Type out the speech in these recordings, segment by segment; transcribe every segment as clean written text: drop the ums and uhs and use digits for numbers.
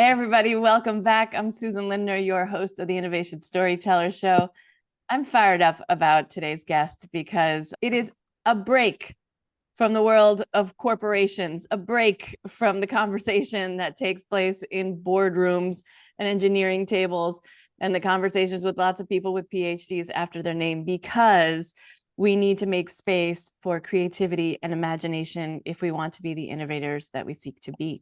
Hey everybody, welcome back. I'm Susan Lindner, your host of the Innovation Storyteller Show. I'm fired up about today's guest because it is a break from the world of corporations, a break from the conversation that takes place in boardrooms and engineering tables and the conversations with lots of people with PhDs after their name, because we need to make space for creativity and imagination if we want to be the innovators that we seek to be.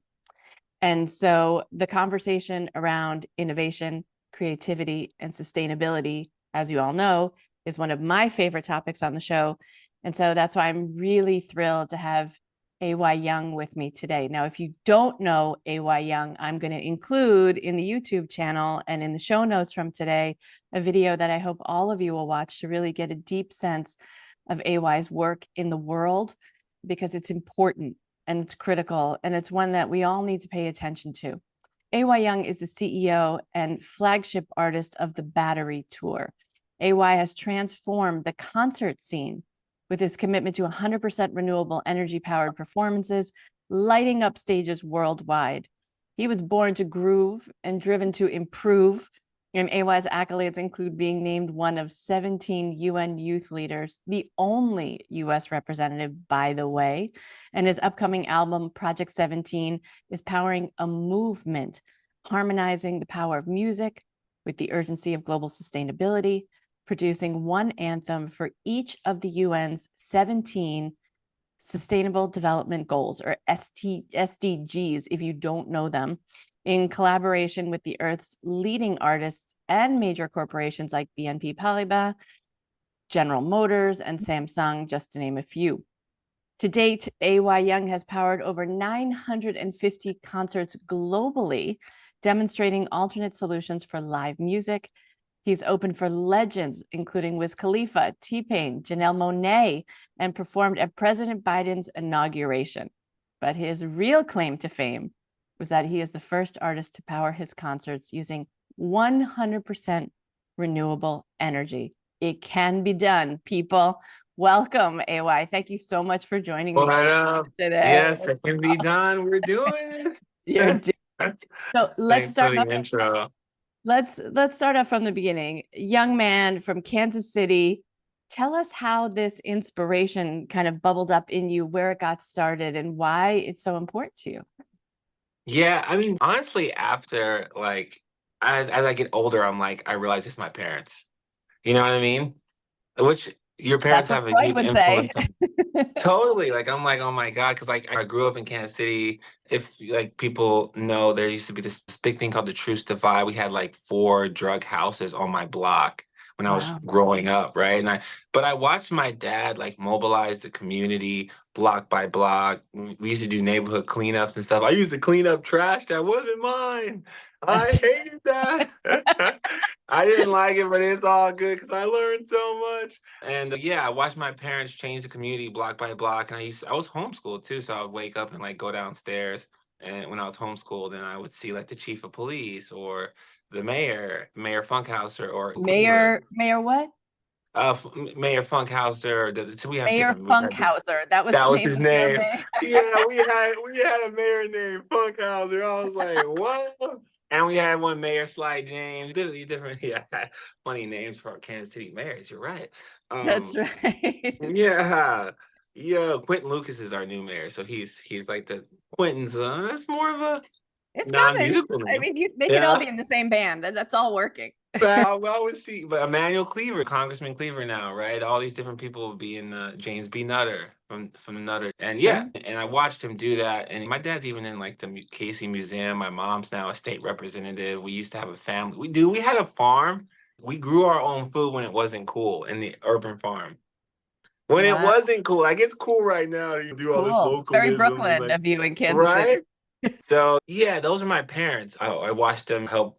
And so the conversation around innovation, creativity, and sustainability, as you all know, is one of my favorite topics on the show. And so that's why I'm really thrilled to have A.Y. Young with me today. Now, if you don't know A.Y. Young, I'm going to include in the YouTube channel and in the show notes from today a video that I hope all of you will watch to really get a deep sense of A.Y.'s work in the world, because it's important and it's critical, and it's one that we all need to pay attention to. A.Y. Young is the CEO and flagship artist of the Battery Tour. A.Y. has transformed the concert scene with his commitment to 100% renewable energy-powered performances, lighting up stages worldwide. He was born to groove and driven to improve, and A.Y.'s accolades include being named one of 17 UN youth leaders, the only US representative, by the way. And his upcoming album, Project 17, is powering a movement, harmonizing the power of music with the urgency of global sustainability, producing one anthem for each of the UN's 17 Sustainable Development Goals, or SDGs, if you don't know them, in collaboration with the Earth's leading artists and major corporations like BNP Paribas, General Motors, and Samsung, just to name a few. To date, A.Y. Young has powered over 950 concerts globally, demonstrating alternate solutions for live music. He's opened for legends, including Wiz Khalifa, T-Pain, Janelle Monáe, and performed at President Biden's inauguration. But his real claim to fame was that he is the first artist to power his concerts using 100% renewable energy. It can be done, people. Welcome, A.Y. Thank you so much for joining me today. Yes, it can be done. We're doing You're it. doing. So let's Thanks for start the off. intro. Let's start off from the beginning. Young man from Kansas City, tell us how this inspiration kind of bubbled up in you, where it got started, and why it's so important to you. Yeah, I mean, honestly, after as I get older, I'm like, I realize it's my parents. You know what I mean? Which your That's parents what have a Freud huge would say. influence on. Totally. Like I'm like, oh my God, because like I grew up in Kansas City. If like people know, there used to be this big thing called the Truce Divide. We had like 4 drug houses on my block when I was Wow. growing up, right? But I watched my dad like mobilize the community block by block. We used to do neighborhood cleanups and stuff. I used to clean up trash that wasn't mine. I That's hated that. I didn't like it, but it's all good because I learned so much. And yeah, I watched my parents change the community block by block. And I was homeschooled too, so I would wake up and like go downstairs. And when I was homeschooled, then I would see like the chief of police or the mayor, Mayor Funkhauser or Cleaver, Mayor what? Mayor Funkhauser. So we have Mayor different. Funkhauser. That was That the was name his of your name. mayor. Yeah, we had a mayor named Funkhauser. I was like, what? And we had one Mayor Sly James. Literally different, yeah, funny names for Kansas City mayors. You're right. That's Um, right. yeah, yeah. Quentin Lucas is our new mayor, so he's like the Quentin's. That's more of a It's coming. non-musical I name. mean, they could all Yeah. be in the same band, and that's all working. So I always see, but Emmanuel Cleaver, Congressman Cleaver now, right? All these different people will be in James B. Nutter from Nutter, and yeah, Sure. and I watched him do that. And my dad's even in like the Casey Museum. My mom's now a state representative. We used to have a family. We had a farm. We grew our own food when it wasn't cool in the urban farm. When it Wow. wasn't cool, like it's cool right now to It's do all this cool. It's very localism and Brooklyn like, of you in Kansas City. right? So yeah, those are my parents. I watched them help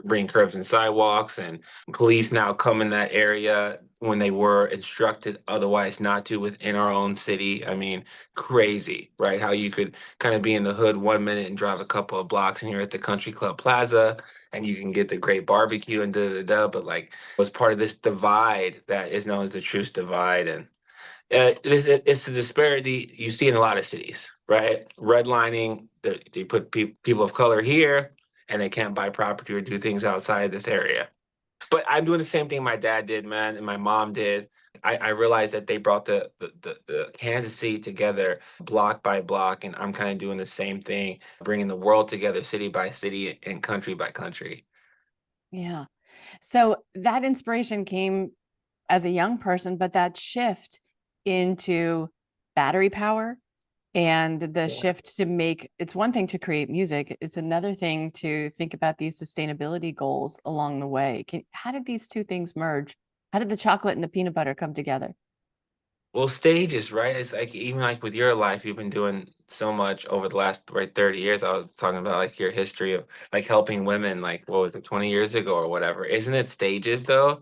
bring curbs and sidewalks, and police now come in that area when they were instructed otherwise not to within our own city. I mean, crazy, right? How you could kind of be in the hood 1 minute and drive a couple of blocks, and you're at the Country Club Plaza, and you can get the great barbecue and da da da. But like, was part of this divide that is known as the Truce Divide, and it's the disparity you see in a lot of cities, right? Redlining, they put people of color here, and they can't buy property or do things outside of this area. But I'm doing the same thing my dad did, man, and my mom did. I realized that they brought the Kansas City together block by block, and I'm kind of doing the same thing, bringing the world together city by city and country by country. Yeah. So that inspiration came as a young person, but that shift into battery power and the Yeah. shift to make it's one thing to create music, it's another thing to think about these sustainability goals along the way. How did these two things merge? How did the chocolate and the peanut butter come together? Well, stages, right? It's like even like with your life, you've been doing so much over the last right 30 years. I was talking about like your history of like helping women, like what was it, 20 years ago or whatever. Isn't it stages though?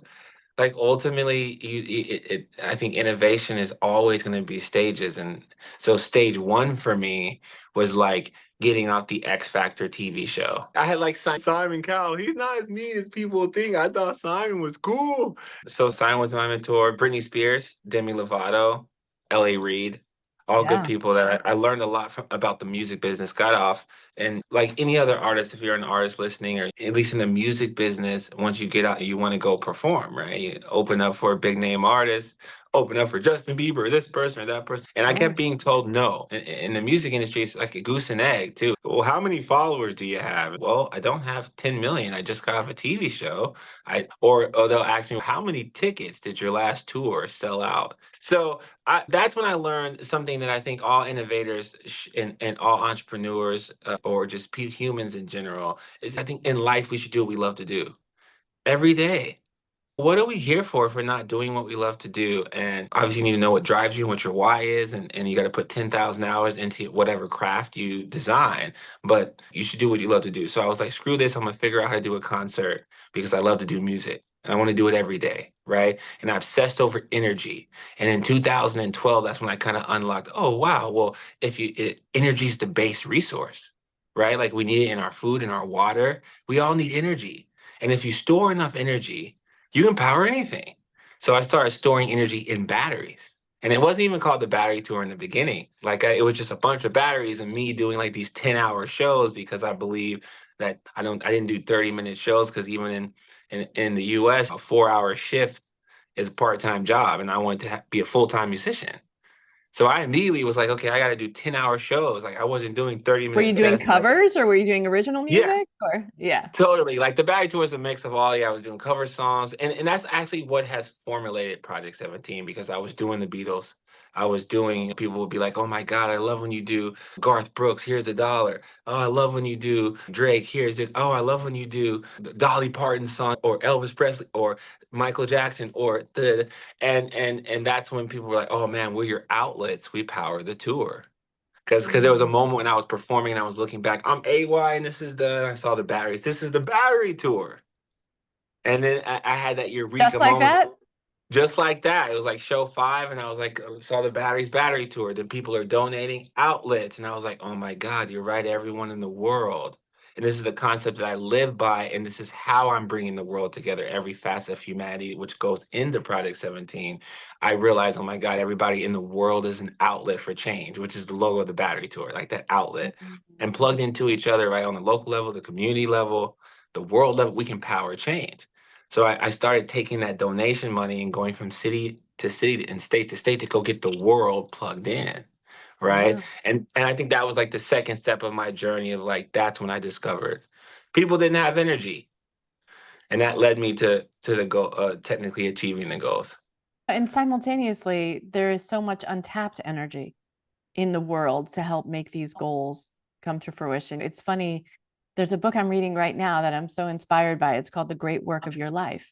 Like ultimately I think innovation is always going to be stages, and so stage one for me was like getting off the X Factor TV show. I had like Simon Cowell. He's not as mean as people think. I thought Simon was cool. So Simon was my mentor. Britney Spears, Demi Lovato, LA Reid, all good Yeah. people that I learned a lot from about the music business. Got off, and like any other artist, if you're an artist listening, or at least in the music business, once you get out, you want to go perform, right? You open up for a big name artist, open up for Justin Bieber, this person or that person. And I kept Sure. being told no. In the music industry, it's like a goose and egg too. Well, how many followers do you have? Well, I don't have 10 million. I just got off a TV show. Or they'll ask me, how many tickets did your last tour sell out? So that's when I learned something that I think all innovators and all entrepreneurs or just humans in general is I think in life we should do what we love to do every day. What are we here for if we're not doing what we love to do? And obviously, you need to know what drives you and what your why is. And you got to put 10,000 hours into whatever craft you design. But you should do what you love to do. So I was like, screw this. I'm going to figure out how to do a concert because I love to do music. And I want to do it every day. Right. And I obsessed over energy. And in 2012, that's when I kind of unlocked, oh, wow. Well, energy is the base resource, right? Like we need it in our food and our water. We all need energy. And if you store enough energy, you can power anything. So I started storing energy in batteries. And it wasn't even called the battery tour in the beginning. It was just a bunch of batteries and me doing like these 10-hour shows because I believe that I didn't do 30-minute shows because even in the US, a 4-hour shift is a part-time job and I wanted to be a full-time musician. So I immediately was like, okay, I got to do 10-hour shows. Like I wasn't doing Were 30-minute you doing sets. Like, covers or were you doing original yeah, music? Or yeah. totally. Like the Bag Tour is a mix of all. Yeah, I was doing cover songs. And that's actually what has formulated Project 17 because I was doing the Beatles. I was doing, people would be like, oh my God, I love when you do Garth Brooks, here's $1. Oh, I love when you do Drake, here's it. Oh, I love when you do the Dolly Parton song or Elvis Presley or Michael Jackson or and that's when people were like, oh man, we're your outlets. We power the tour. Because there was a Mhm. moment when I was performing and I was looking back, I'm AY and I saw the batteries. This is the battery tour. And then I had that Just eureka like moment, that? just like that. It was like show 5, and I was like, saw the battery tour. Then people are donating outlets, and I was like, oh my God, you're right, everyone in the world. And this is the concept that I live by, and this is how I'm bringing the world together, every facet of humanity, which goes into Project 17. I realized, oh my God, everybody in the world is an outlet for change, which is the logo of the battery tour, like that outlet. And Mhm. plugged into each other, right, on the local level, the community level, the world level, we can power change. So I started taking that donation money and going from city to city and state to state to go get the world plugged in, right? Yeah. And I think that was like the second step of my journey of like that's when I discovered people didn't have energy, and that led me to the goal, technically achieving the goals. And simultaneously, there is so much untapped energy in the world to help make these goals come to fruition. It's funny, there's a book I'm reading right now that I'm so inspired by. It's called The Great Work of Your Life.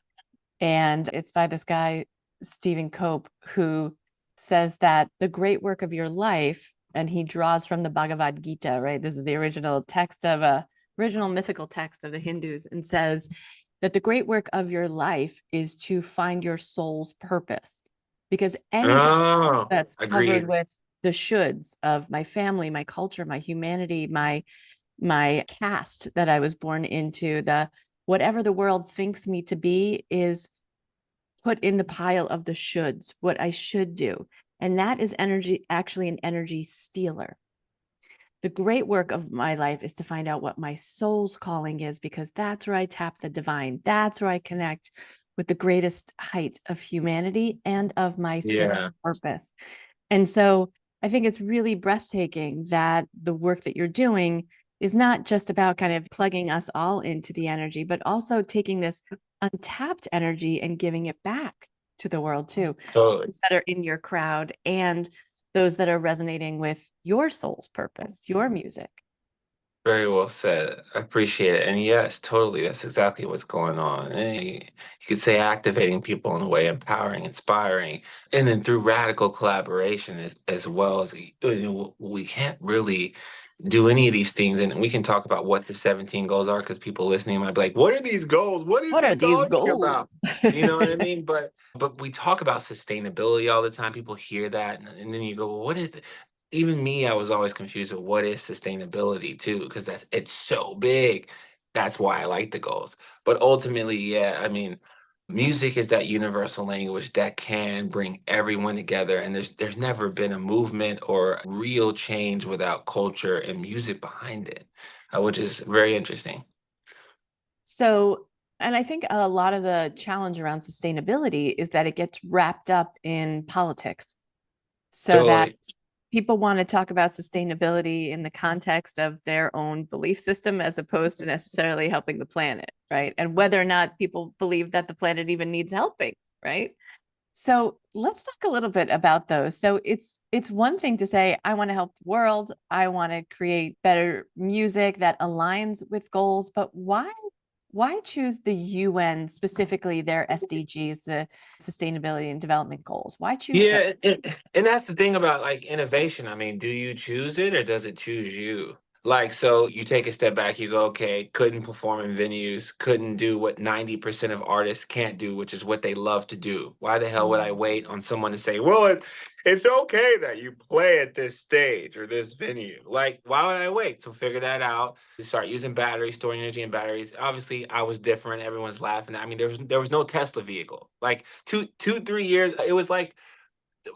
And it's by this guy, Stephen Cope, who says that the great work of your life, and he draws from the Bhagavad Gita, right? This is the original text of original mythical text of the Hindus, and says that the great work of your life is to find your soul's purpose. Because anything Oh, that's covered agreed. with the shoulds of my family, my culture, my humanity, my caste that I was born into, the whatever the world thinks me to be is put in the pile of the shoulds, what I should do. And that is energy, actually an energy stealer. the great work of my life is to find out what my soul's calling is, because that's where I tap the divine. That's where I connect with the greatest height of humanity and of my spiritual Yeah. purpose. And so I think it's really breathtaking that the work that you're doing is not just about kind of plugging us all into the energy, but also taking this untapped energy and giving it back to the world too, Totally. those that are in your crowd and those that are resonating with your soul's purpose, your music. Very well said. I appreciate it. And yes, totally. That's exactly what's going on. And you could say activating people in a way, empowering, inspiring, and then through radical collaboration as well as we can't really do any of these things. And we can talk about what the 17 goals are because people listening might be like, what are these goals? What is What he are these talking goals? about? You know what I mean? But we talk about sustainability all the time. People hear that and then you go, well, what is it? Even me, I was always confused with what is sustainability too, because it's so big. That's why I like the goals. But ultimately, yeah, I mean, music is that universal language that can bring everyone together. And there's never been a movement or real change without culture and music behind it, which is very interesting. So, and I think a lot of the challenge around sustainability is that it gets wrapped up in politics, so that Totally. people want to talk about sustainability in the context of their own belief system as opposed to necessarily helping the planet, right? And whether or not people believe that the planet even needs helping, right? So let's talk a little bit about those. So it's one thing to say, I want to help the world, I want to create better music that aligns with goals, but why choose the UN, specifically their SDGs, the sustainability and development goals? Why choose those? Yeah, and that's the thing about like innovation. I mean, do you choose it or does it choose you? Like, so you take a step back, you go, okay, couldn't perform in venues, couldn't do what 90% of artists can't do, which is what they love to do. Why the hell would I Mm. wait on someone to say, well, it's okay that you play at this stage or this venue? Like, why would I wait? So figure that out. You start using batteries, storing energy in batteries. Obviously, I was different. Everyone's laughing. I mean, there was no Tesla vehicle. Like 3 years, it was like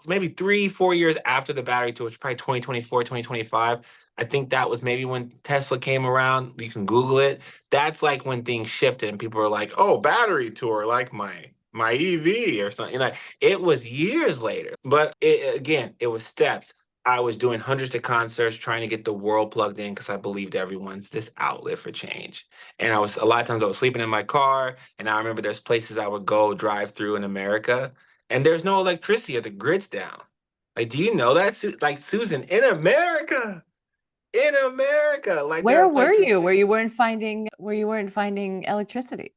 maybe 3, 4 years after the battery tour, which was probably 2024, 2025. I think that was maybe when Tesla came around. You can Google it. That's like when things shifted and people were like, oh, battery tour, like my EV or something. Like it was years later. But again, it was steps. I was doing hundreds of concerts trying to get the world plugged in because I believed everyone's this outlet for change. And I was a lot of times I was sleeping in my car. And I remember there's places I would go drive through in America and there's no electricity or the grid's down. Like, do you know that? Like, Susan, in America, like Where there, were like, you where you weren't finding electricity?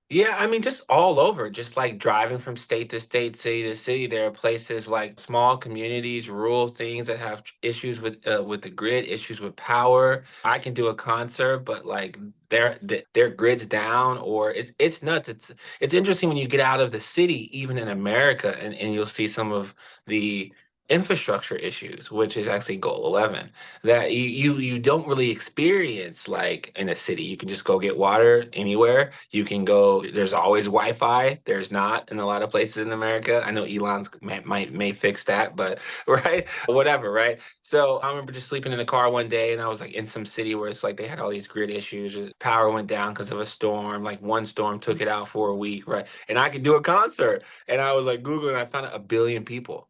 yeah, I mean, just all over, just like driving from state to state, city to city. There are places like small communities, rural things that have issues with the grid, issues with power. I can do a concert, but like their grid's down, or it's nuts. It's interesting when you get out of the city, even in America, and you'll see some of the infrastructure issues, which is actually goal 11 that you don't really experience like in a city. You can just go get water anywhere. You can go, there's always Wi-Fi. There's not in a lot of places in America. I know Elon's may fix that, but right, whatever, right? So I remember just sleeping in the car one day and I was like in some city where it's like they had all these grid issues. Power went down because of a storm. Like one storm took it out for a week, right? And I could do a concert. And I was like Googling, I found out 1 billion people.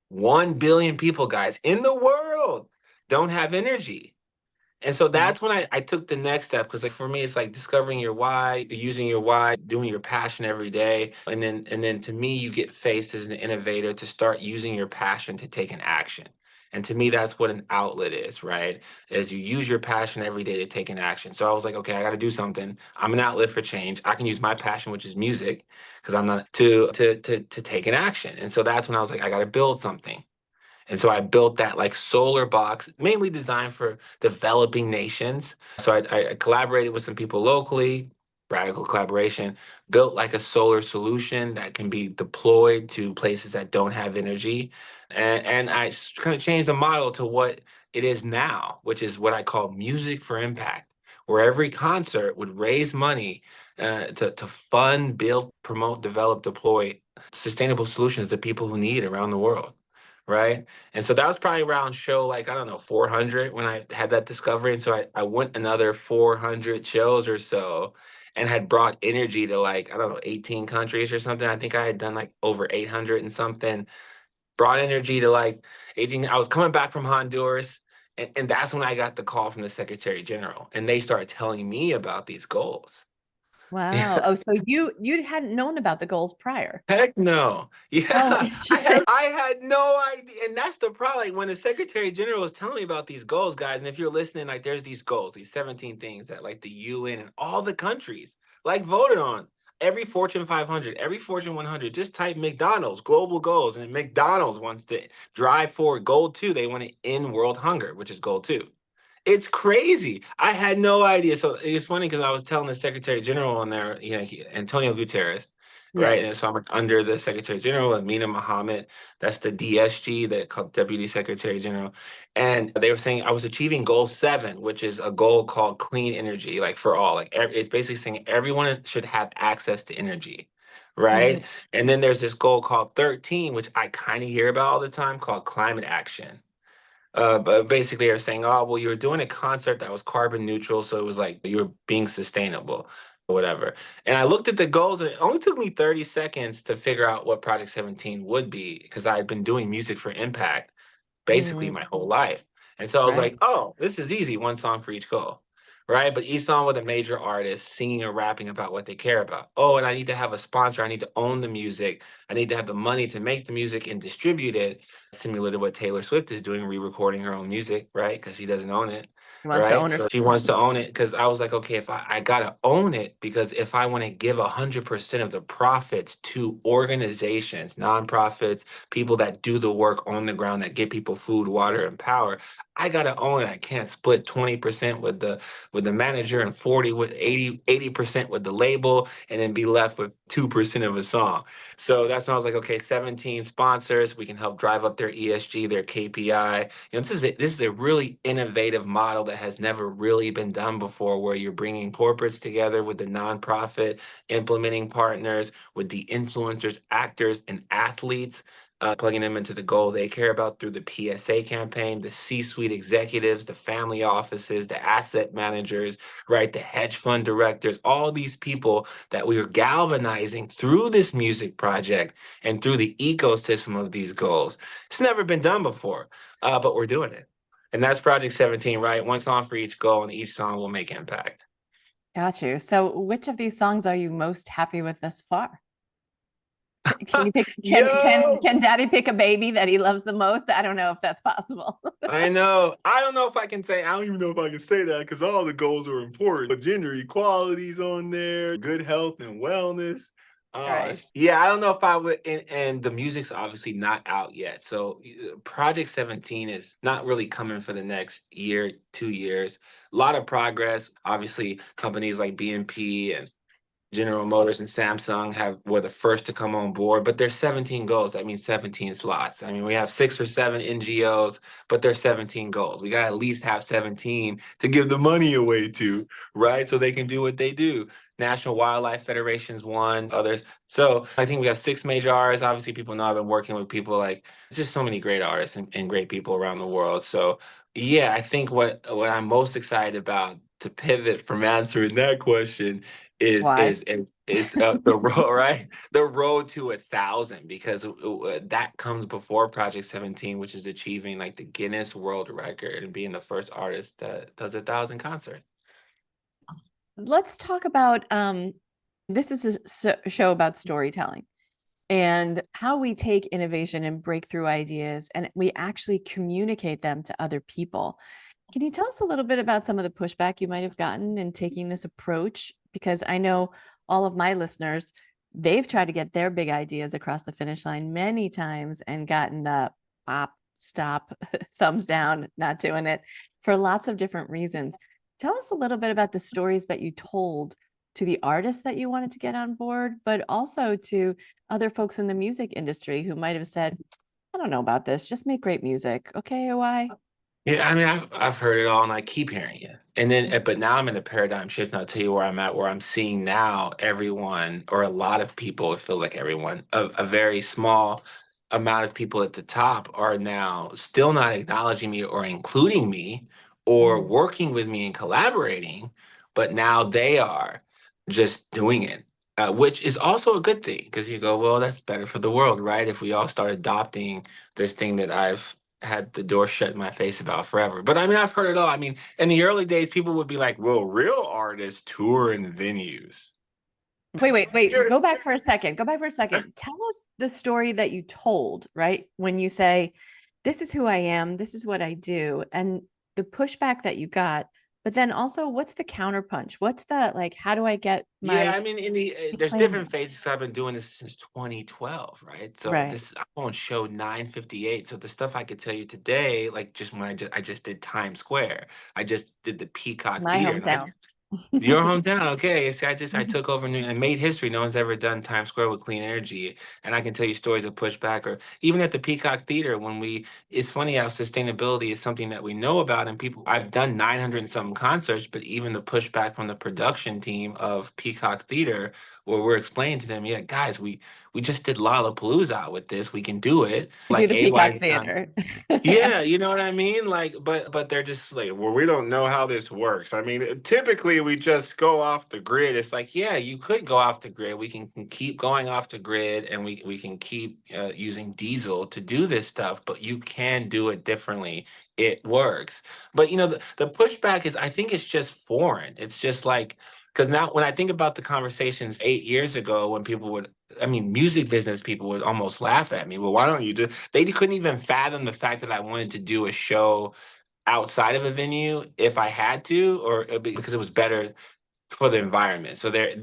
1 billion people, guys, in the world don't have energy. And so Wow. that's when I took the next step because like for me it's like discovering your why, using your why, doing your passion every day. And then to me you get faced as an innovator to start using your passion to take an action. And to me that's what an outlet is, right? As you use your passion every day to take an action. So I was like, okay, I got to do something. I'm an outlet for change. I can use my passion, which is music, because I'm not to take an action. And so that's when I was like, I got to build something. And so I built that like solar box, mainly designed for developing nations. So I collaborated with some people locally, radical collaboration, built like a solar solution that can be deployed to places that don't have energy. And I kind of changed the model to what it is now, which is what I call music for impact, where every concert would raise money to fund, build, promote, develop, deploy sustainable solutions to people who need around the world. right? And so that was probably around show like, I don't know, 400 when I had that discovery. And so I went another 400 shows or so and had brought energy to like, I don't know, 18 countries or something. I think I had done like over 800 and something, brought energy to like 18. I was coming back from Honduras. And that's when I got the call from the Secretary General, and they started telling me about these goals. Wow. Oh, so you hadn't known about the goals prior. Heck no. Oh, Yeah. interesting. I had no idea. And that's the problem. Like when the Secretary General was telling me about these goals, guys, and if you're listening, like there's these goals, these 17 things that like the UN and all the countries like voted on. Every Fortune 500, every Fortune 100, just type McDonald's global goals. And McDonald's wants to drive forward goal two. They want to end world hunger, which is goal two. It's crazy. I had no idea. So it's funny because I was telling the Secretary General on there, Antonio Guterres, Yeah. right? And so I'm under the Secretary General, Amina Mohammed, that's the DSG, the Deputy Secretary General. And they were saying I was achieving goal seven, which is a goal called clean energy, like for all. Like it's basically saying everyone should have access to energy, Mhm. right? And then there's this goal called 13, which I kind of hear about all the time, called climate action. But basically, they're saying, oh, well, you were doing a concert that was carbon neutral, so it was like you were being sustainable or whatever. And I looked at the goals, and it only took me 30 seconds to figure out what Project 17 would be because I had been doing music for impact basically Mm, my whole life. And so I was right. like, oh, this is easy, one song for each goal. Right. But each song with a major artist singing or rapping about what they care about. Oh, and I need to have a sponsor. I need to own the music. I need to have the money to make the music and distribute it, similar to what Taylor Swift is doing, re-recording her own music, right? Because she doesn't own it. He wants to Right. own her. So she wants to own it because I was like, okay, if I gotta own it, because if I want to give 100% of the profits to organizations, nonprofits, people that do the work on the ground that get people food, water, and power, I gotta own it. I can't split 20% with the manager and 40 with 80% with the label and then be left with 2% of a song. So that's when I was like, okay, 17 sponsors, we can help drive up their ESG, their KPI. This is a really innovative model that has never really been done before, where you're bringing corporates together with the nonprofit implementing partners, with the influencers, actors, and athletes, plugging them into the goal they care about through the PSA campaign, the C-suite executives, the family offices, the asset managers, right, the hedge fund directors, all these people that we are galvanizing through this music project and through the ecosystem of these goals. It's never been done before, but we're doing it. And that's Project 17, right? One song for each goal, and each song will make impact. Got you. So which of these songs are you most happy with thus far? Can you pick Yo, can daddy pick a baby that he loves the most? I don't know if that's possible. I know. I don't know if I can say, I don't even know if I can say that because all the goals are important. But gender equality's on there, good health and wellness. Right. Yeah, I don't know if I would. And the music's obviously not out yet. So Project 17 is not really coming for the next year, 2 years. A lot of progress. Obviously, companies like BNP and General Motors and Samsung were the first to come on board, but there's 17 goals. That means 17 slots. I mean, we have 6 or 7 NGOs, but there's 17 goals. We got to at least have 17 to give the money away to, right? So they can do what they do. National Wildlife Federation's one, others. So I think we have 6 major artists. Obviously, people know I've been working with people like just so many great artists and great people around the world. So yeah, I think what I'm most excited about to pivot from answering that question is Why? is is is the road, right? The road to 1,000, because that comes before Project 17, which is achieving like the Guinness World Record and being the first artist that does 1,000 concerts. Let's talk about this is a show about storytelling and how we take innovation and breakthrough ideas and we actually communicate them to other people. Can you tell us a little bit about some of the pushback you might have gotten in taking this approach? Because I know all of my listeners, they've tried to get their big ideas across the finish line many times and gotten the pop, stop, thumbs down, not doing it for lots of different reasons. Tell us a little bit about the stories that you told to the artists that you wanted to get on board, but also to other folks in the music industry who might have said, I don't know about this, just make great music. Okay, why? Yeah, I mean, I've heard it all, and I keep hearing it. And then, but now I'm in a paradigm shift, and I'll tell you where I'm at, where I'm seeing now everyone, or a lot of people, it feels like everyone, a very small amount of people at the top are now still not acknowledging me or including me or Mm. working with me and collaborating, but now they are just doing it, which is also a good thing because you go, well, that's better for the world, right? If we all start adopting this thing that I've had the door shut in my face about forever. But I mean, I've heard it all. I mean, in the early days, people would be like, well, real artists tour in venues. Wait. Go back for a second. Go back for a second. Tell us the story that you told, right? When you say, this is who I am, this is what I do, and the pushback that you got. But then also, what's the counterpunch? What's the like, how do I get Yeah, my I mean, there's claim different back? phases. I've been doing this since 2012, right? So Right. this I'm on show 958. So the stuff I could tell you today, like just when I just did Times Square, I just did the Peacock My Theater, and I hometown. your hometown, okay. See, I took over and made history. No one's ever done Times Square with clean energy. And I can tell you stories of pushback or even at the Peacock Theater when it's funny how sustainability is something that we know about and people, I've done 900 and something concerts, but even the pushback from the production team of Peacock Theater, where we're explaining to them, yeah, guys, we just did Lollapalooza with this. We can do it. Do Like the Peacock AY's done. Theater. Yeah, you know what I mean? Like, but they're just like, well, we don't know how this works. I mean, typically we just go off the grid. It's like, yeah, you could go off the grid. We can keep going off the grid, and we can keep using diesel to do this stuff, but you can do it differently. It works. But the pushback is, I think it's just foreign. It's just like because now when I think about the conversations 8 years ago when people would I mean, music business people would almost laugh at me. Well, why don't you do? They couldn't even fathom the fact that I wanted to do a show outside of a venue if I had to, or because it was better for the environment. So they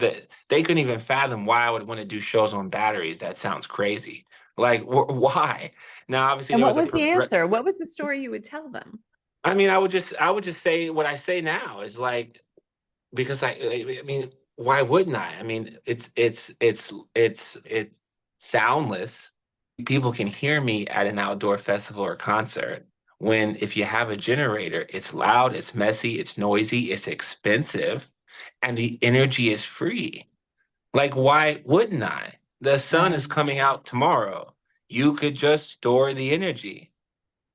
couldn't even fathom why I would want to do shows on batteries. That sounds crazy. Like, why? Now, obviously, And there what was a. was the answer? What was the story you would tell them? I mean, I would just say what I say now is like because I mean, why wouldn't I? I mean, it's soundless. People can hear me at an outdoor festival or concert. When if you have a generator, it's loud, it's messy, it's noisy, it's expensive, and the energy is free. Like, why wouldn't I? The sun is Right. coming out tomorrow. You could just store the energy.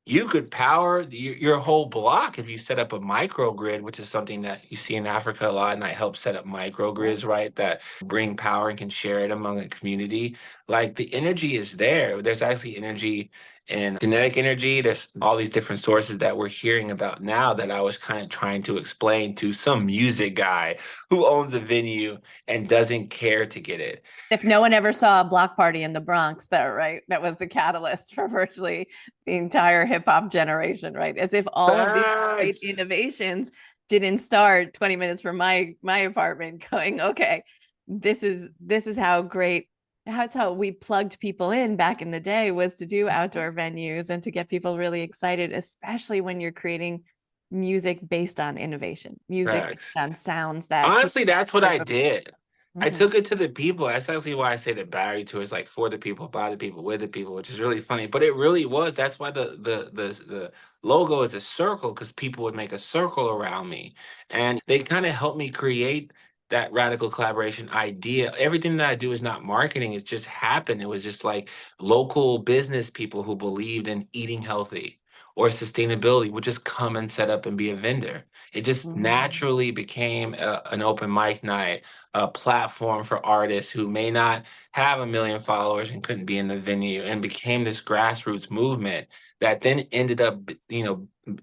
You could power your whole block if you set up a microgrid, which is something that you see in Africa a lot, and I help set up Right. microgrids, right? That bring power and can share it among a community. Like the energy is there. There's actually energy and kinetic energy. There's all these different sources that we're hearing about now that I was kind of trying to explain to some music guy who owns a venue and doesn't care to get it. If no one ever saw a block party in the Bronx, that right, that was the catalyst for virtually the entire hip hop generation, right? As if all of these great Facts. innovations didn't start 20 minutes from my apartment going, okay, this is how great that's how we plugged people in back in the day was to do outdoor venues and to get people really excited, especially when you're creating music based on innovation, music based Facts. on sounds that people Honestly, that's what heard I before. did. I Mhm. took it to the people. That's actually why I say the battery tour is like for the people, by the people, with the people, which is really funny. But it really was. That's why the logo is a circle because people would make a circle around me, and they kind of helped me create that radical collaboration idea. Everything that I do is not marketing. It just happened. It was just like local business people who believed in eating healthy or sustainability would just come and set up and be a vendor. It just Mhm. naturally became an open mic night, a platform for artists who may not have a million followers and couldn't be in the venue, and became this grassroots movement that then ended up,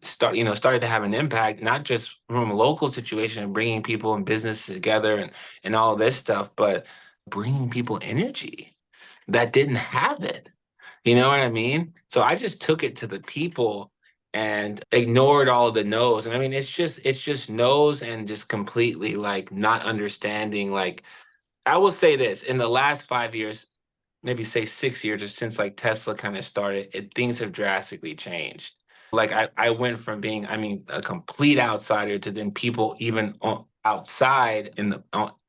started to have an impact, not just from a local situation and bringing people and business together and all this stuff, but bringing people energy that didn't have it. You know what I mean? So I just took it to the people and ignored all the no's. And I mean, it's just no's and just completely like not understanding. Like I will say this, in the last 5 years, maybe say 6 years, or since like Tesla kind of started, things have drastically changed. Like I went from being, I mean, a complete outsider to then people even outside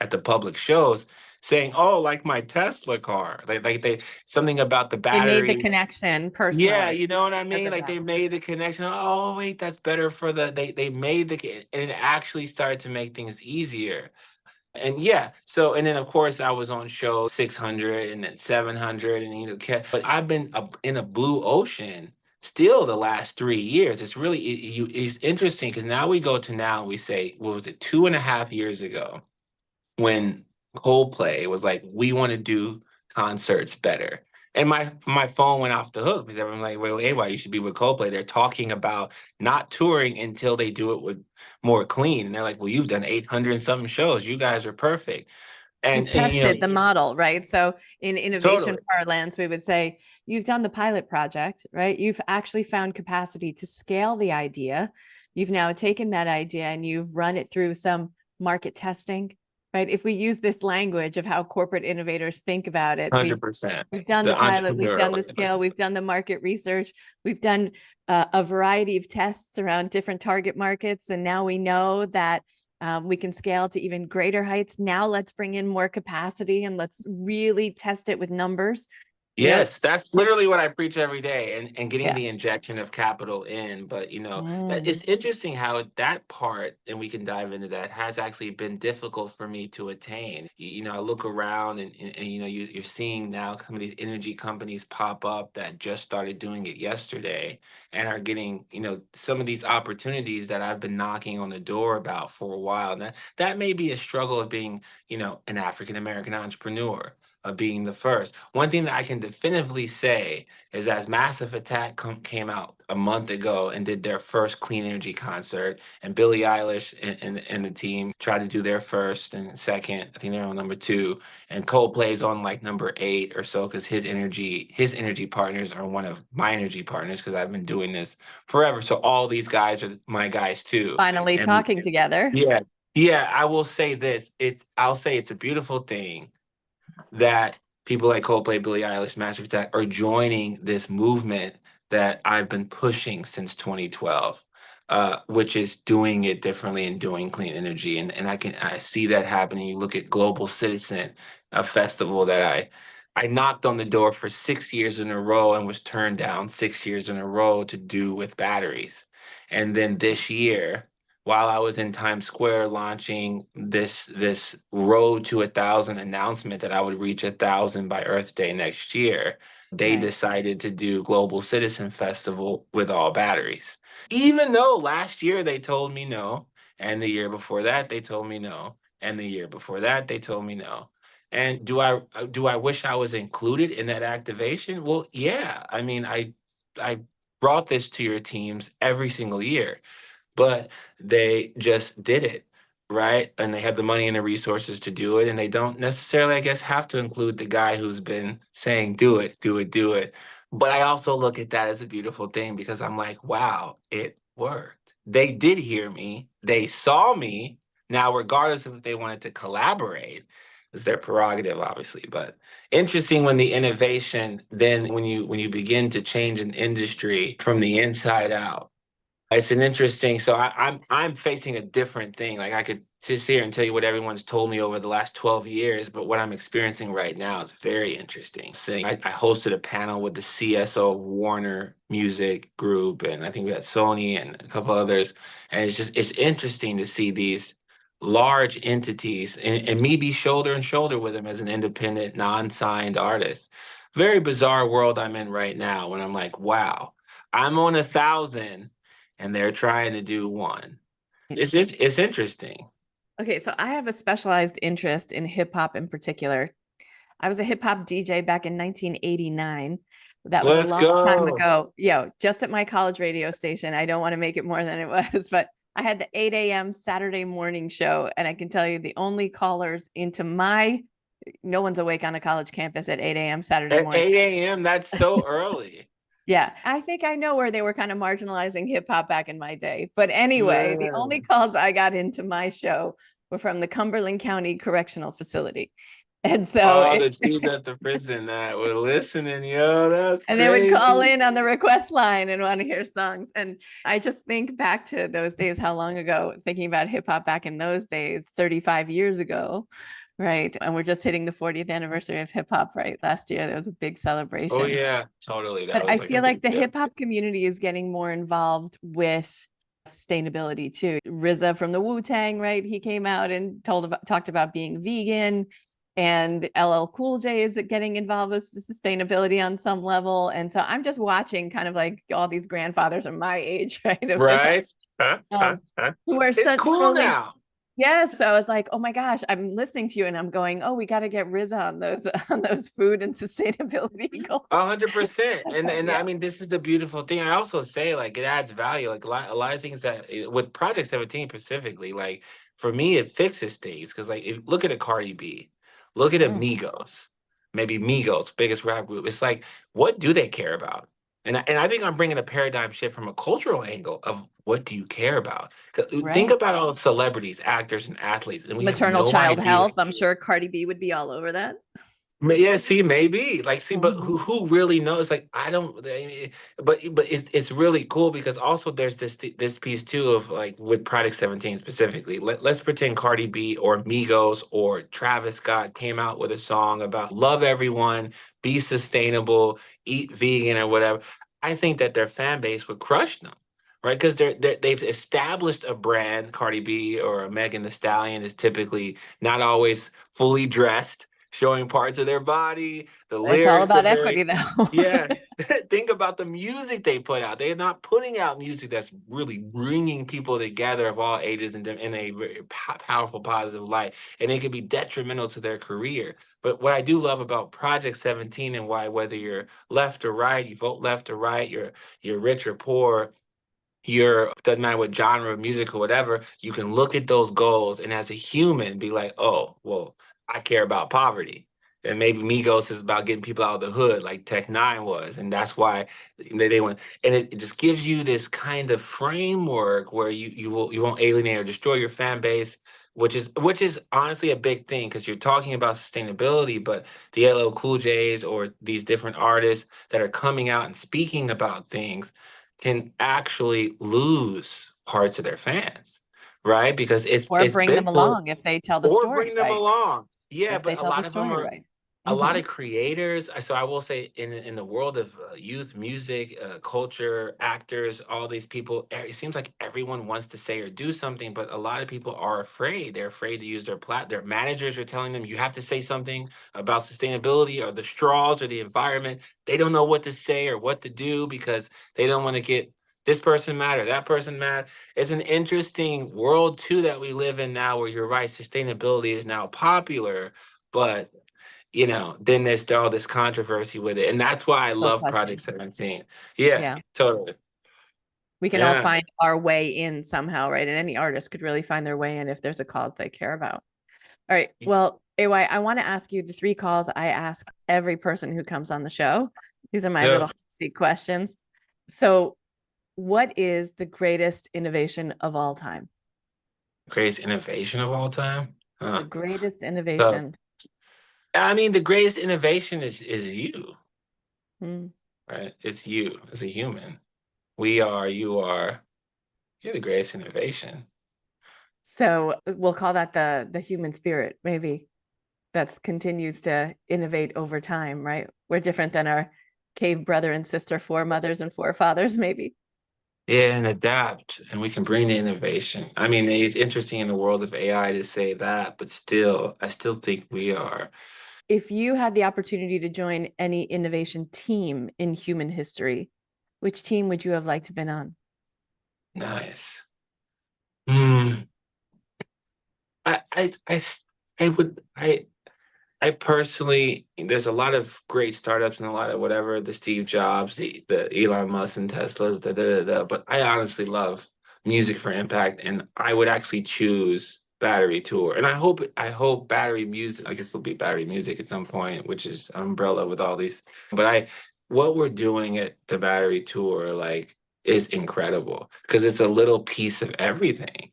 at the public shows saying, "Oh, like my Tesla car." Like they something about the They made the battery. connection Yeah, personally you know what I because mean? of Like that. they made the connection. Oh, wait, that's better for the they made and it actually started to make things easier. And yeah, so and then of course I was on show 600 and then 700 and but I've been in a blue ocean still the last 3 years. It's really it's interesting because now we go to now and we say, what was it, 2.5 years ago when Coldplay was like, we want to do concerts better. And my phone went off the hook because everyone's like, wait, why you should be with Coldplay. They're talking about not touring until they do it with more clean. And they're like, well, you've done 800 and something shows. You guys are perfect. You've And tested the model, right? So in innovation totally. parlance, we would say you've done the pilot project, right? You've actually found capacity to scale the idea. You've now taken that idea and you've run it through some market testing, right? If we use this language of how corporate innovators think about it, 100%. we've done The the pilot, we've done entrepreneurial. the scale, we've done the market research, we've done a variety of tests around different target markets, and now we know that we can scale to even greater heights. Now let's bring in more capacity and let's really test it with numbers. Yes, that's literally what I preach every day, and getting Yeah. the injection of capital in. But that Mm. it's interesting how that part, and we can dive into that, has actually been difficult for me to attain. I look around and you're seeing now some of these energy companies pop up that just started doing it yesterday and are getting, some of these opportunities that I've been knocking on the door about for a while. And that may be a struggle of being, an African American entrepreneur, of being the first. One thing that I can definitively say is as Massive Attack came out a month ago and did their first clean energy concert, and Billie Eilish and the team tried to do their first and second. I think they're on number two, and Coldplay's on like number 8 or so because his energy partners are one of my energy partners because I've been doing this forever. So all these guys are my guys too. Finally And talking together. yeah, yeah, I will say this. I'll say it's a beautiful thing that people like Coldplay, Billie Eilish, Massive Attack are joining this movement that I've been pushing since 2012, which is doing it differently and doing clean energy. And I see that happening. You look at Global Citizen, a festival that I knocked on the door for 6 years in a row and was turned down 6 years in a row to do with batteries. And then this year, while I was in Times Square launching this Road to 1,000 announcement that I would reach 1,000 by Earth Day next year, they Right. decided to do Global Citizen Festival with all batteries. Even though last year they told me no, and the year before that they told me no, and the year before that they told me no. And do I wish I was included in that activation? Well, yeah. I mean, I brought this to your teams every single year, but they just did it, right? And they have the money and the resources to do it. And they don't necessarily, I guess, have to include the guy who's been saying, do it, do it, do it. But I also look at that as a beautiful thing because I'm like, wow, it worked. They did hear me. They saw me. Now, regardless of if they wanted to collaborate, it's their prerogative, obviously. But interesting when the innovation, then when you begin to change an industry from the inside out, it's an interesting. So I'm facing a different thing. Like I could sit here and tell you what everyone's told me over the last 12 years, but what I'm experiencing right now is very interesting. I hosted a panel with the CSO of Warner Music Group, and I think we had Sony and a couple others. And it's interesting to see these large entities and me be shoulder and shoulder with them as an independent, non-signed artist. Very bizarre world I'm in right now when I'm like, wow, I'm on 1,000 and they're trying to do one. It's interesting. Okay, so I have a specialized interest in hip hop in particular. I was a hip hop DJ back in 1989. That was a Let's long time go. ago. Just at my college radio station. I don't want to make it more than it was, but I had the 8 a.m. Saturday morning show. And I can tell you the only callers into no one's awake on a college campus at 8 a.m. Saturday At morning. 8 a.m., that's so early. Yeah, I think I know where they were kind of marginalizing hip hop back in my day. But anyway, the only Man. calls I got into my show were from the Cumberland County Correctional Facility. And so All the dudes at the prison that were listening, yo, that's and they would call crazy. in on the request line and want to hear songs. And I just think back to those days, how long ago, thinking about hip hop back in those days, 35 years ago, right? And we're just hitting the 40th anniversary of hip hop, right? Last year, there was a big Oh celebration. yeah, totally. That But I was like a feel like big the deal. hip hop community is getting more involved with sustainability too. RZA from the Wu-Tang, right? He came out and talked about being vegan, and LL Cool J is getting involved with sustainability on some level. And so I'm just watching kind of like all these grandfathers of my age, right? Right? Who are It's cool slowly. now. Yes, so I was like, oh my gosh, I'm listening to you and I'm going, oh, we got to get RZA on those food and sustainability goals. 100%. And I Yeah. mean, this is the beautiful thing. I also say like it adds value. Like a lot of things that with Project 17 specifically, like for me, it fixes things. Cause like look at a Cardi B, look at Mm, Amigos, maybe Migos, biggest rap group. It's like, what do they care about? And I think I'm bringing a paradigm shift from a cultural angle of what do you care about? 'Cause think right. about all the celebrities, actors, and athletes, and we have Maternal no child idea. health. I'm sure Cardi B would be all over that. Yeah, see, maybe like, see, but Mhm. who really knows? Like, I don't. I mean, but it's really cool because also there's this piece too of like with Product 17 specifically. Let's pretend Cardi B or Migos or Travis Scott came out with a song about love everyone, be sustainable, eat vegan or whatever. I think that their fan base would crush them. Right, because they've established a brand. Cardi B or Megan Thee Stallion is typically not always fully dressed, showing parts of their body. The It's all lyrics are about very, equity, though. yeah. Think about the music they put out. They're not putting out music that's really bringing people together of all ages in a very powerful, positive light. And it could be detrimental to their career. But what I do love about Project 17 and why, whether you're left or right, you vote left or right, you're rich or poor, you're doesn't matter what genre of music or whatever, you can look at those goals and as a human be like, oh, well, I care about poverty. And maybe Migos is about getting people out of the hood, like Tech Nine was, and that's why they went. And it just gives you this kind of framework where you won't alienate or destroy your fan base, which is honestly a big thing because you're talking about sustainability, but the LL Cool J's or these different artists that are coming out and speaking about things can actually lose parts of their fans, right? Because it's Or it's bring been them built, along if they tell the or story bring them right. along. Yeah, If they but a tell the lot of them story are right. a lot Hmm. of creators. So I will say in the world of youth music, culture, actors, all these people, it seems like everyone wants to say or do something, but a lot of people are afraid. They're afraid to use their managers are telling them you have to say something about sustainability or the straws or the environment. They don't know what to say or what to do because they don't want to get this person mad or that person mad. It's an interesting world too that we live in now where you're right, sustainability is now popular, but then there's all this controversy with it. And that's why I So love Project touchy. 17. Yeah, Yeah. totally. We can all Yeah. find our way in somehow, right? And any artist could really find their way in if there's a cause they care about. All right. Well, AY, I want to ask you the three calls I ask every person who comes on the show. These are my little Yeah. hot seat questions. So, what is the greatest innovation of all time? Greatest innovation of all time. The Huh. greatest So innovation. I mean the greatest innovation is you, Hmm. right? It's you as a human. You are, you're the greatest innovation. So we'll call that the human spirit, maybe that's continues to innovate over time, right? We're different than our cave brother and sister foremothers and forefathers, maybe. Yeah, and adapt, and we can bring the innovation. I mean, it's interesting in the world of AI to say that, but still, I still think we are. If you had the opportunity to join any innovation team in human history, which team would you have liked to been on? Nice. Hmm. I I would I personally, there's a lot of great startups and a lot of whatever, the Steve Jobs, the Elon Musk and Teslas, but I honestly love music for impact, and I would actually choose Battery Tour. And I hope Battery Music, I guess it'll be Battery Music at some point, which is umbrella with all these. But what we're doing at the Battery Tour, like, is incredible because it's a little piece of everything.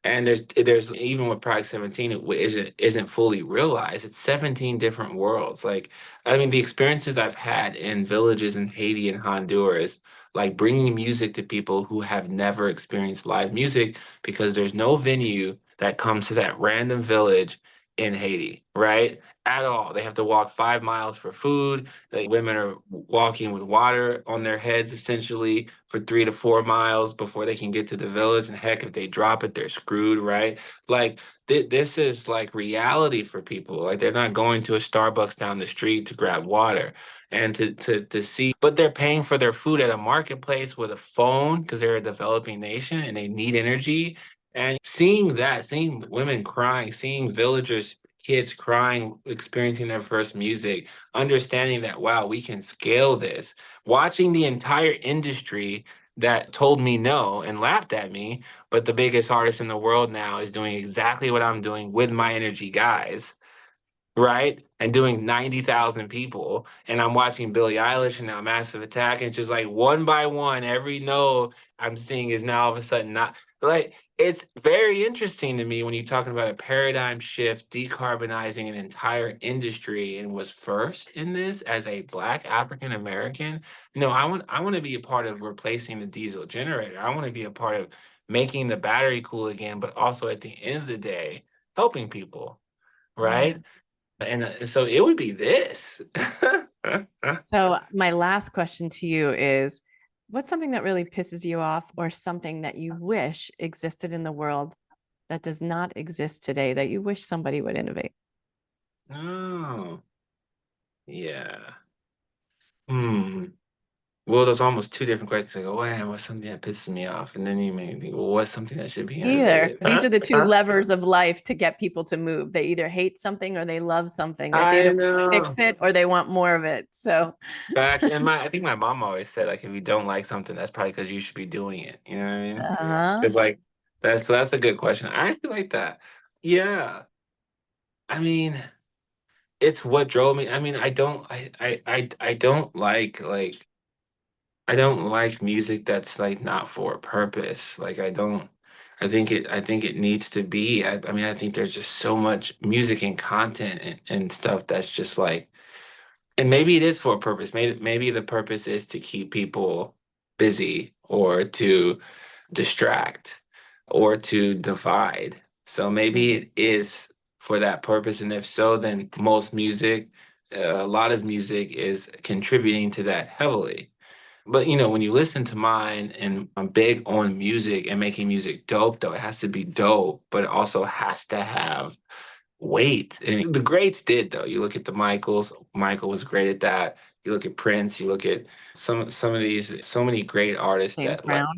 And there's even with Project 17, it isn't fully realized. It's 17 different worlds. Like, I mean, the experiences I've had in villages in Haiti and Honduras, like bringing music to people who have never experienced live music because there's no venue that comes to that random village in Haiti, right? At all. They have to walk 5 miles for food. The women are walking with water on their heads essentially for 3 to 4 miles before they can get to the village. And heck, if they drop it, they're screwed, right? Like this is like reality for people. Like they're not going to a Starbucks down the street to grab water and to see, but they're paying for their food at a marketplace with a phone because they're a developing nation and they need energy. And seeing that, seeing women crying, seeing villagers, kids crying, experiencing their first music, understanding that, wow, we can scale this, watching the entire industry that told me no and laughed at me, but the biggest artist in the world now is doing exactly what I'm doing with my energy guys, right? And doing 90,000 people. And I'm watching Billie Eilish and now Massive Attack. And it's just like one by one, every no I'm seeing is now all of a sudden not like it's very interesting to me when you're talking about a paradigm shift, decarbonizing an entire industry and was first in this as a Black African American. No, I want to be a part of replacing the diesel generator. I want to be a part of making the battery cool again, but also at the end of the day, helping people, Yeah. right? And so it would be this. So my last question to you is, what's something that really pisses you off or something that you wish existed in the world that does not exist today that you wish somebody would innovate? Oh, yeah. Hmm. Well, there's almost two different questions. Like, oh, man, what's something that pisses me off? And then you may think, well, what's something that should be Either. innovated? These are the two levers of life to get people to move. They either hate something or they love something, right? They I either fix know. it or they want more of it. So, Back in I think my mom always said, like, if you don't like something, that's probably because you should be doing it. You know what I mean? uh-huh. It's like that's a good question. I actually like that. Yeah. I mean, it's what drove me. I mean, I don't I don't like music that's like not for a purpose. Like I think it needs to be. I mean, I think there's just so much music and content and stuff that's just like, and maybe it is for a purpose. Maybe the purpose is to keep people busy or to distract or to divide. So maybe Mhm. it is for that purpose. And if so, then most music, a lot of music is contributing to that heavily. But when you listen to mine, and I'm big on music and making music dope, though it has to be dope, but it also has to have weight. And the greats did, though. You look at the Michaels, Michael was great at that. You look at Prince, you look at some of these, so many great artists James that like, Brown.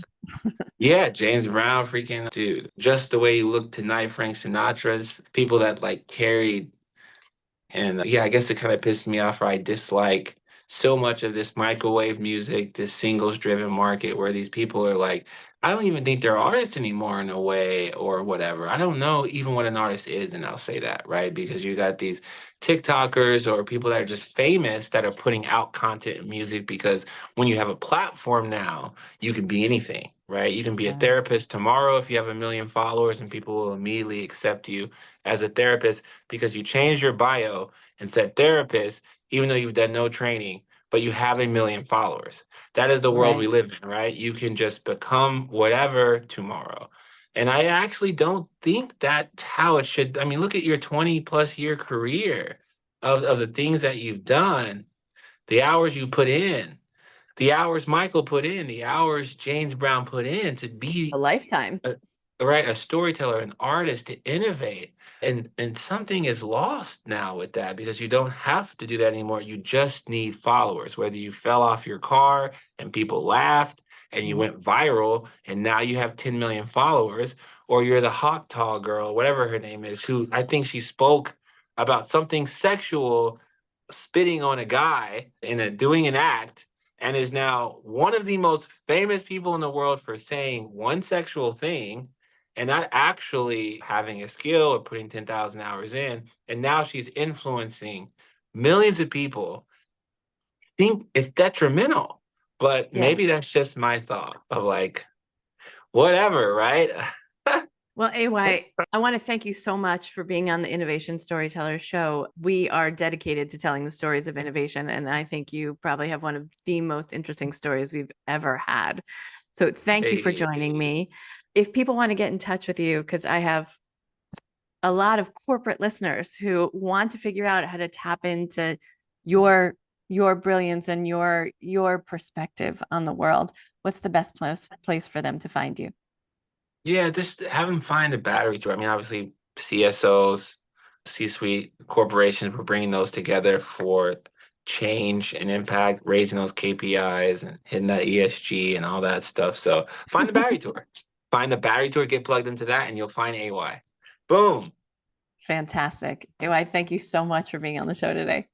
yeah, James Brown, freaking dude. Just the way you look tonight, Frank Sinatra's people that like carried. And yeah, I guess it kind of pissed me off, or I dislike so much of this microwave music, this singles driven market where these people are like, I don't even think they're artists anymore in a way or whatever. I don't know even what an artist is, and I'll say that, right? Because you got these TikTokers or people that are just famous that are putting out content and music because when you have a platform now, you can be anything, right? You can be a Yeah. therapist tomorrow if you have 1 million followers and people will immediately accept you as a therapist because you changed your bio and said therapist, even though you've done no training, but you have 1 million followers. That is the world we Right. live in, right? You can just become whatever tomorrow. And I actually don't think that's how it should. I mean, look at your 20 plus year career of the things that you've done, the hours you put in, the hours Michael put in, the hours James Brown put in to A be lifetime. a, right, a storyteller, an artist, to innovate. And something is lost now with that because you don't have to do that anymore. You just need followers. Whether you fell off your car and people laughed and you Mhm. went viral and now you have 10 million followers, or you're the hot tall girl, whatever her name is, who I think she spoke about something sexual, spitting on a guy in doing an act, and is now one of the most famous people in the world for saying one sexual thing and not actually having a skill or putting 10,000 hours in. And now she's influencing millions of people. I think it's detrimental, but Yeah. maybe that's just my thought of like, whatever, right? Well, AY, I want to thank you so much for being on the Innovation Storyteller Show. We are dedicated to telling the stories of innovation, and I think you probably have one of the most interesting stories we've ever had. So thank you for Hey, joining me. If people want to get in touch with you, because I have a lot of corporate listeners who want to figure out how to tap into your brilliance and your perspective on the world, what's the best place for them to find you? Yeah, just have them find the battery tour. I mean, obviously, CSOs, C-suite corporations, we're bringing those together for change and impact, raising those KPIs and hitting that ESG and all that stuff. So find the battery tour. Find the battery tour, get plugged into that, and you'll find AY. Boom. Fantastic. Anyway, thank you so much for being on the show today.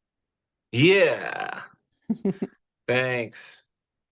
Yeah. Thanks.